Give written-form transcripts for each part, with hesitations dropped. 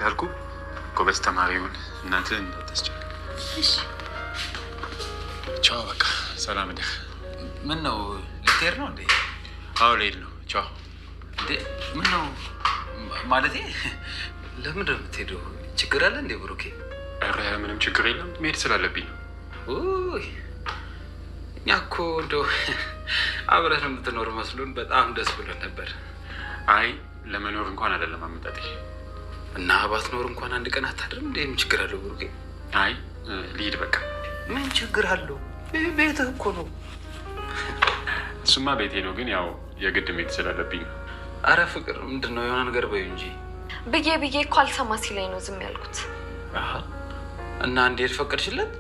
እንዳልኩ ጎበዝ ተማሪውን እናትህን እንዳታስጨንቅ። እሺ ቻው። በቃ ሰላም ነህ? ምን ነው ልትሄድ ነው እንዴ? አዎ ልሄድ ነው። ቻው። እንዴ ምን ነው ማለቴ ለምን ነው የምትሄደው? ችግር አለ እንዴ ብሩኬ? ኧረ ምንም ችግር የለም፣ መሄድ ስላለብኝ ነው። ውይ እኛ እኮ እንደው አብረን የምትኖር መስሎን በጣም ደስ ብሎን ነበር። አይ ለመኖር እንኳን አይደለም አመጣጤ። እና ባትኖር እንኳን አንድ ቀን አታድርም እንዴ? ምን ችግር አለው ብሩኬ? አይ ልሂድ በቃ። ምን ችግር አለው? ቤትህ እኮ ነው። እሱማ ቤቴ ነው፣ ግን ያው የግድ መሄድ ስላለብኝ ነው። አረ ፍቅር ምንድን ነው? የሆነ ነገር በይው እንጂ። ብዬ እኮ አልሰማ ሲለኝ ነው ዝም ያልኩት። እና እንዴት ፈቀድሽለት?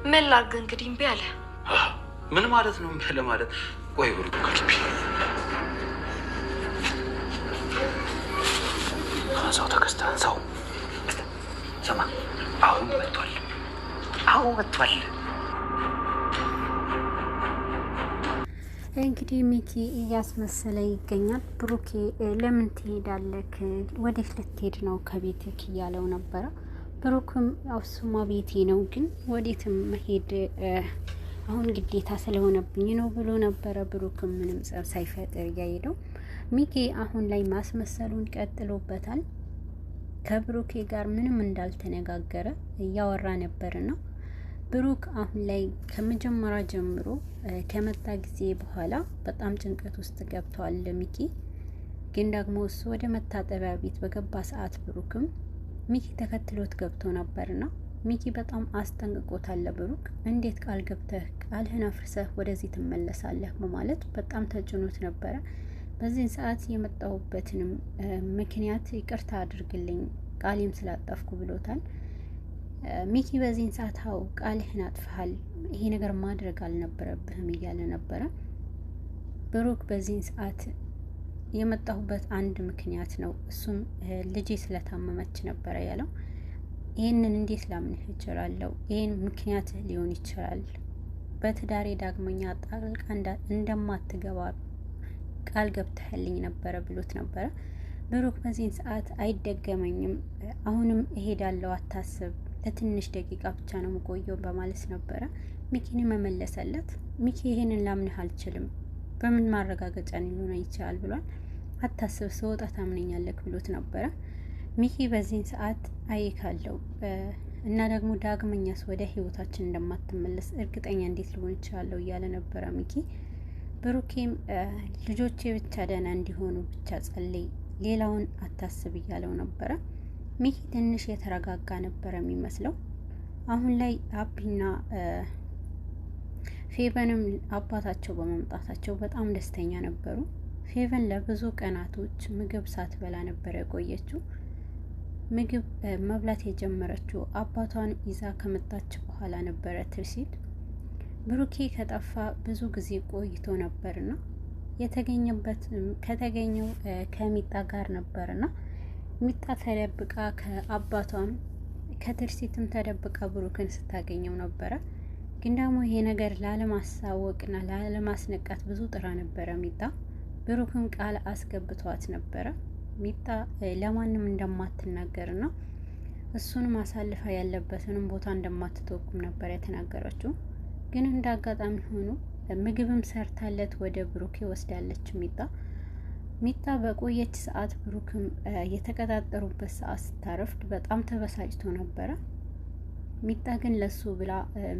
ምን ላድርግ እንግዲህ እምቢ አለ። ምን ማለት ነው እምቢ አለ ማለት? ቆይ ብሩክ ከግቢ አንሳው፣ ተከስተ አንሳው። ስማ አሁን መጥቷል፣ አሁን መጥቷል። እንግዲህ ሚኪ እያስመሰለ ይገኛል። ብሩኬ ለምን ትሄዳለክ? ወዴት ልትሄድ ነው ከቤትክ እያለው ነበረ። ብሩክም እሱማ ቤቴ ነው፣ ግን ወዴትም መሄድ አሁን ግዴታ ስለሆነብኝ ነው ብሎ ነበረ። ብሩክም ምንም ጸብ ሳይፈጥር እያሄደው፣ ሚኪ አሁን ላይ ማስመሰሉን ቀጥሎበታል። ከብሩኬ ጋር ምንም እንዳልተነጋገረ እያወራ ነበርና ብሩክ አሁን ላይ ከመጀመሪያ ጀምሮ ከመጣ ጊዜ በኋላ በጣም ጭንቀት ውስጥ ገብቷል። ሚኪ ግን ደግሞ እሱ ወደ መታጠቢያ ቤት በገባ ሰዓት ብሩክም ሚኪ ተከትሎት ገብቶ ነበርና ሚኪ በጣም አስጠንቅቆታል። ብሩክ እንዴት ቃል ገብተህ ቃልህን አፍርሰህ ወደዚህ ትመለሳለህ በማለት በጣም ተጭኖት ነበረ። በዚህን ሰዓት የመጣሁበትንም ምክንያት ይቅርታ አድርግልኝ ቃሌም ስላጠፍኩ ብሎታል። ሚኪ በዚህን ሰዓት ሀው ቃልህን አጥፍሃል፣ ይሄ ነገር ማድረግ አልነበረብህም እያለ ነበረ። ብሩክ በዚህን ሰዓት የመጣሁበት አንድ ምክንያት ነው፣ እሱም ልጄ ስለታመመች ነበረ ያለው። ይህንን እንዴት ላምንህ እችላለሁ? ይህን ምክንያት ሊሆን ይችላል። በትዳሬ ዳግመኛ ጣልቃ እንደማትገባ ቃል ገብተህልኝ ነበረ ብሎት ነበረ። ብሩክ በዚህን ሰዓት አይደገመኝም፣ አሁንም እሄዳለሁ፣ አታስብ፣ ለትንሽ ደቂቃ ብቻ ነው የምቆየው በማለት ነበረ ሚኪን መመለሰለት። ሚኪ ይሄንን ላምንህ አልችልም፣ በምን ማረጋገጫ ሊሆን ይችላል ብሏል። አታስብ፣ ስወጣ ታምነኛለህ ብሎት ነበረ። ሚኪ በዚህን ሰዓት አይካለው እና ደግሞ ዳግመኛስ ወደ ህይወታችን እንደማትመለስ እርግጠኛ እንዴት ሊሆን ይችላለሁ እያለ ነበረ ሚኪ። ብሩኬም ልጆቼ ብቻ ደህና እንዲሆኑ ብቻ ጸልይ፣ ሌላውን አታስብ እያለው ነበረ። ሚኪ ትንሽ የተረጋጋ ነበረ የሚመስለው። አሁን ላይ አቢና ፌቨንም አባታቸው በመምጣታቸው በጣም ደስተኛ ነበሩ። ፌቨን ለብዙ ቀናቶች ምግብ ሳትበላ ነበረ የቆየችው። ምግብ መብላት የጀመረችው አባቷን ይዛ ከመጣች በኋላ ነበረ። ትርሲት ብሩኬ ከጠፋ ብዙ ጊዜ ቆይቶ ነበርና ከተገኘው ከሚጣ ጋር ነበርና ሚጣ ተደብቃ ከአባቷም ከትርሲትም ተደብቃ ብሩክን ስታገኘው ነበረ። ግን ደግሞ ይሄ ነገር ላለማሳወቅና ላለማስነቃት ብዙ ጥራ ነበረ ሚጣ። ብሩክም ቃል አስገብቷት ነበረ ሚጣ ለማንም እንደማትናገርና እሱን ማሳልፋ ያለበትንም ቦታ እንደማትጠቁም ነበር የተናገረችው። ግን እንደ አጋጣሚ ሆኖ ምግብም ሰርታለት ወደ ብሩክ ወስዳለች ሚጣ በቆየች ሰዓት ብሩክም የተቀጣጠሩበት ሰዓት ስታረፍድ በጣም ተበሳጭቶ ነበረ። ሚጣ ግን ለሱ ብላ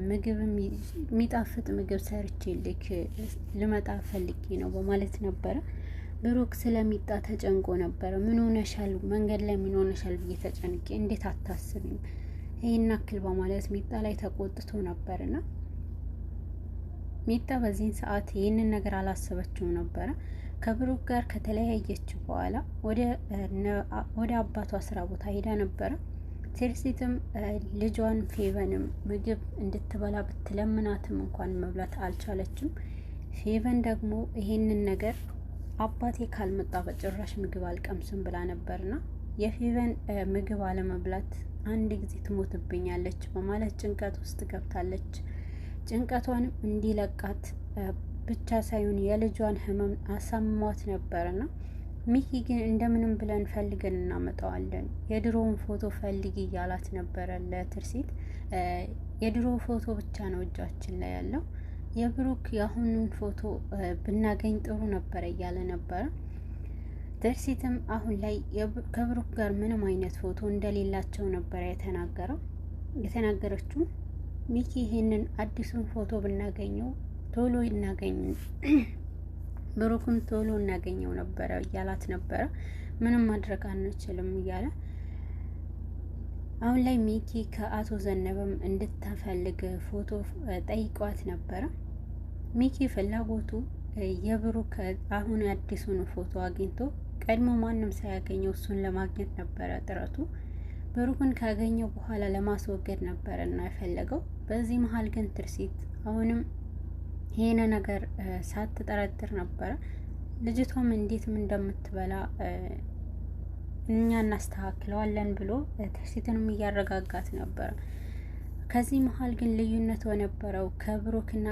ምግብም የሚጣፍጥ ምግብ ሰርቼ ልመጣ ፈልጌ ነው በማለት ነበረ። ብሩክ ስለሚጣ ተጨንቆ ነበረ። ምን ሆነሻል? መንገድ ላይ ምን ሆነሻል ብዬ ተጨንቄ፣ እንዴት አታስብም ይሄን አክል በማለት ሚጣ ላይ ተቆጥቶ ነበርና ሚጣ በዚህን ሰዓት ይህንን ነገር አላሰበችውም ነበረ። ከብሩክ ጋር ከተለያየች በኋላ ወደ አባቷ ስራ ቦታ ሄዳ ነበረ። ትርሲትም ልጇን ፌቨንም ምግብ እንድትበላ ብትለምናትም እንኳን መብላት አልቻለችም። ፌቨን ደግሞ ይሄንን ነገር አባቴ ካልመጣ በጭራሽ ምግብ አልቀምስም ብላ ነበርና የፌቨን ምግብ አለመብላት አንድ ጊዜ ትሞትብኛለች በማለት ጭንቀት ውስጥ ገብታለች። ጭንቀቷንም እንዲለቃት ብቻ ሳይሆን የልጇን ህመም አሳምሟት ነበርና ሚኪ ግን እንደምንም ብለን ፈልገን እናመጣዋለን፣ የድሮውን ፎቶ ፈልጊ እያላት ነበረ ለትርሲት። የድሮ ፎቶ ብቻ ነው እጃችን ላይ ያለው፣ የብሩክ የአሁኑን ፎቶ ብናገኝ ጥሩ ነበረ እያለ ነበረ። ትርሲትም አሁን ላይ ከብሩክ ጋር ምንም አይነት ፎቶ እንደሌላቸው ነበረ የተናገረችው። ሚኪ ይሄንን አዲሱን ፎቶ ብናገኘው ቶሎ ብሩክም ቶሎ እናገኘው ነበረ እያላት ነበረ። ምንም ማድረግ አንችልም እያለ አሁን ላይ ሚኪ ከአቶ ዘነበም እንድታፈልግ ፎቶ ጠይቋት ነበረ። ሚኪ ፍላጎቱ የብሩክ አሁን አዲሱን ፎቶ አግኝቶ ቀድሞ ማንም ሳያገኘው እሱን ለማግኘት ነበረ ጥረቱ። ብሩክን ካገኘው በኋላ ለማስወገድ ነበረ እና የፈለገው። በዚህ መሀል ግን ትርሲት አሁንም ይሄን ነገር ሳትጠረጥር ነበረ። ልጅቷም እንዴትም እንደምትበላ እኛ እናስተካክለዋለን ብሎ ትርሲትንም እያረጋጋት ነበረ። ከዚህ መሀል ግን ልዩነት በነበረው ከብሩክና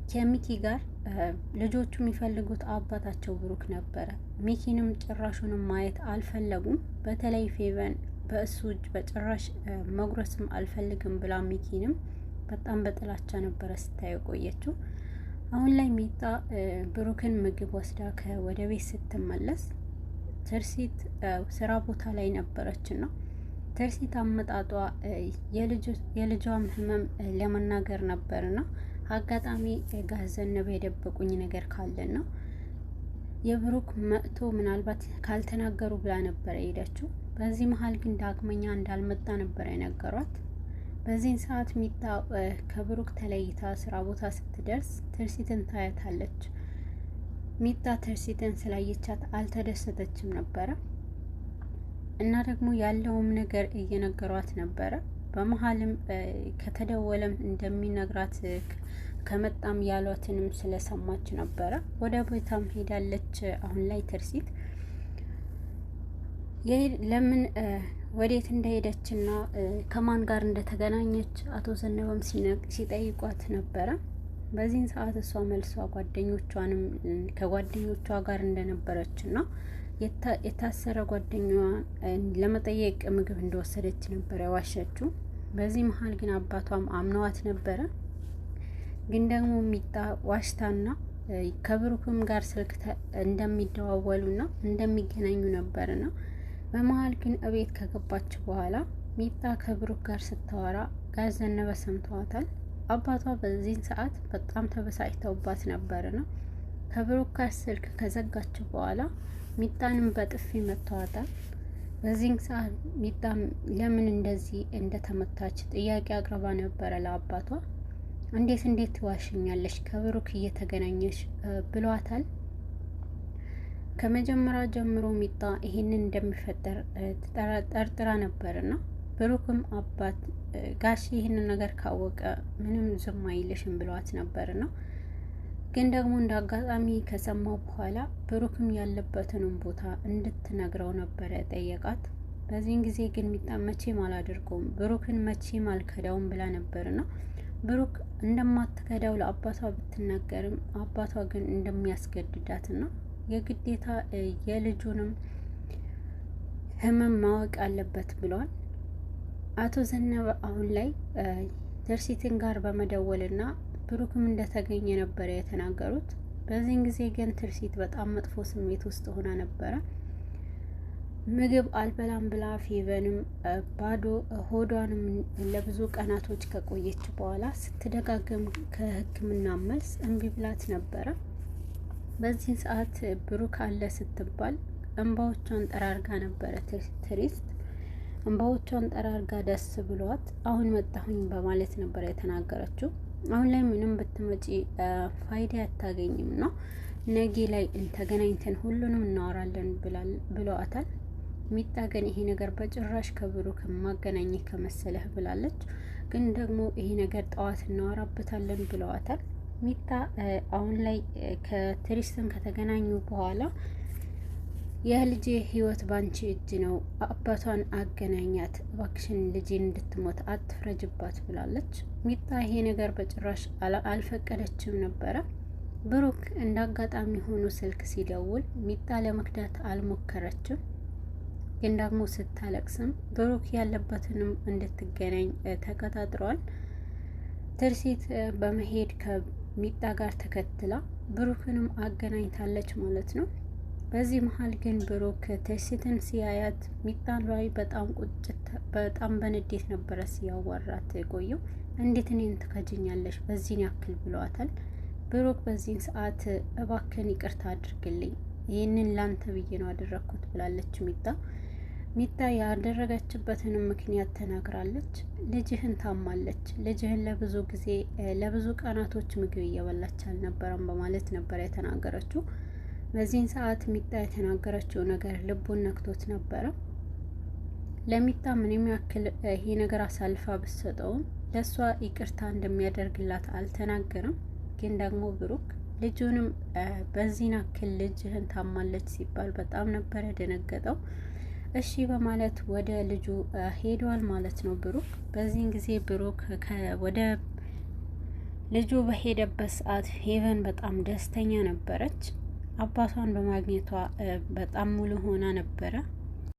ከሚኪ ጋር ልጆቹ የሚፈልጉት አባታቸው ብሩክ ነበረ። ሚኪንም ጭራሹንም ማየት አልፈለጉም። በተለይ ፌቨን በእሱ እጅ በጭራሽ መጉረስም አልፈልግም ብላ ሚኪንም በጣም በጥላቻ ነበረ ስታየው ቆየችው። አሁን ላይ ሚጣ ብሩክን ምግብ ወስዳ ወደ ቤት ስትመለስ ትርሲት ስራ ቦታ ላይ ነበረችና ትርሲት አመጣጧ የልጇም ህመም ለመናገር ነበርና አጋጣሚ ጋሽ ዘነበ የደበቁኝ ነገር ካለና የብሩክ መጥቶ ምናልባት ካልተናገሩ ብላ ነበረ ሄደችው። በዚህ መሀል ግን ዳግመኛ እንዳልመጣ ነበረ የነገሯት። በዚህን ሰዓት ሚጣ ከብሩክ ተለይታ ስራ ቦታ ስትደርስ ትርሲትን ታያታለች። ሚጣ ትርሲትን ስላየቻት አልተደሰተችም ነበረ እና ደግሞ ያለውም ነገር እየነገሯት ነበረ። በመሀልም ከተደወለም እንደሚነግራት ከመጣም ያሏትንም ስለሰማች ነበረ። ወደ ቦታም ሄዳለች። አሁን ላይ ትርሲት ለምን ወዴት እንደሄደችና ከማን ጋር እንደተገናኘች አቶ ዘነበም ሲጠይቋት ነበረ። በዚህን ሰዓት እሷ መልሷ ጓደኞቿንም ከጓደኞቿ ጋር እንደነበረችና የታሰረ ጓደኛዋን ለመጠየቅ ምግብ እንደወሰደች ነበር ያዋሸችው። በዚህ መሀል ግን አባቷም አምነዋት ነበረ። ግን ደግሞ ሚጣ ዋሽታና ከብሩክም ጋር ስልክ እንደሚደዋወሉና እንደሚገናኙ ነበርና በመሀል ግን እቤት ከገባች በኋላ ሚጣ ከብሩክ ጋር ስታወራ ጋሽ ዘነበ ሰምተዋታል። አባቷ በዚህን ሰዓት በጣም ተበሳጭተውባት ነበርና ከብሩክ ጋር ስልክ ከዘጋችው በኋላ ሚጣንም በጥፊ መተዋታል። በዚህን ሰዓት ሚጣም ለምን እንደዚህ እንደተመታች ጥያቄ አቅርባ ነበረ ለአባቷ። እንዴት ትዋሽኛለሽ ከብሩክ እየተገናኘሽ ብሏታል። ከመጀመሪያ ጀምሮ ሚጣ ይሄንን እንደሚፈጠር ጠርጥራ ነበርና ብሩክም አባት ጋሽ ይህንን ነገር ካወቀ ምንም ዝም አይልሽም ብሏት ነበርና ግን ደግሞ እንደ አጋጣሚ ከሰማው በኋላ ብሩክም ያለበትንም ቦታ እንድትነግረው ነበረ ጠየቃት። በዚህን ጊዜ ግን ሚጣ መቼም አላደርገውም ብሩክን መቼም አልከዳውም ብላ ነበርና ብሩክ እንደማትከዳው ለአባቷ ብትናገርም አባቷ ግን እንደሚያስገድዳትና የግዴታ የልጁንም ህመም ማወቅ አለበት ብሏል። አቶ ዘነበ አሁን ላይ ትርሲትን ጋር በመደወልና ብሩክም እንደተገኘ ነበረ የተናገሩት። በዚህን ጊዜ ግን ትርሲት በጣም መጥፎ ስሜት ውስጥ ሆና ነበረ። ምግብ አልበላም ብላ ፌቨንም ባዶ ሆዷንም ለብዙ ቀናቶች ከቆየች በኋላ ስትደጋገም ከሕክምና መልስ እምቢ ብላት ነበረ። በዚህ ሰዓት ብሩክ አለ ስትባል እንባዎቿን ጠራርጋ ነበረ ትሪስት እንባዎቿን ጠራርጋ ደስ ብሏት አሁን መጣሁኝ በማለት ነበረ የተናገረችው። አሁን ላይ ምንም ብትመጪ ፋይዳ አታገኝም ነው ነጌ ላይ ተገናኝተን ሁሉንም እናወራለን ብለዋታል። ሚጣ ግን ይሄ ነገር በጭራሽ ከብሩክ ማገናኝ ከመሰለህ ብላለች። ግን ደግሞ ይሄ ነገር ጠዋት እናወራበታለን ብለዋታል። ሚጣ አሁን ላይ ከትሪስትን ከተገናኙ በኋላ የልጄ ህይወት ባንቺ እጅ ነው፣ አባቷን አገናኛት እባክሽን ልጄን እንድትሞት አትፍረጅባት ብላለች። ሚጣ ይሄ ነገር በጭራሽ አልፈቀደችም ነበረ። ብሩክ እንዳጋጣሚ ሆኖ ስልክ ሲደውል ሚጣ ለመክዳት አልሞከረችም። ግን ደግሞ ስታለቅስም ብሩክ ያለበትንም እንድትገናኝ ተቀጣጥረዋል። ትርሲት በመሄድ ከሚጣ ጋር ተከትላ ብሩክንም አገናኝታለች ማለት ነው። በዚህ መሀል ግን ብሩክ ትርሲትን ሲያያት ሚጣን ላይ በጣም በንዴት ነበረ ሲያዋራት የቆየው። እንዴት እኔን ትከጅኛለሽ በዚህን ያክል ብለዋታል። ብሩክ በዚህን ሰዓት እባክን ይቅርታ አድርግልኝ ይህንን ላንተ ብዬ ነው አደረግኩት ብላለች ሚጣ ያደረገችበትንም ምክንያት ተናግራለች። ልጅህን ታማለች፣ ልጅህን ለብዙ ቀናቶች ምግብ እየበላች አልነበረም በማለት ነበር የተናገረችው። በዚህን ሰዓት ሚጣ የተናገረችው ነገር ልቡን ነክቶት ነበረ። ለሚጣ ምንም ያክል ይሄ ነገር አሳልፋ ብትሰጠውም ለእሷ ይቅርታ እንደሚያደርግላት አልተናገረም። ግን ደግሞ ብሩክ ልጁንም በዚህን ያክል ልጅህን ታማለች ሲባል በጣም ነበረ ደነገጠው። እሺ በማለት ወደ ልጁ ሄዷል ማለት ነው ብሩክ። በዚህን ጊዜ ብሩክ ወደ ልጁ በሄደበት ሰዓት ሄቨን በጣም ደስተኛ ነበረች። አባቷን በማግኘቷ በጣም ሙሉ ሆና ነበረ።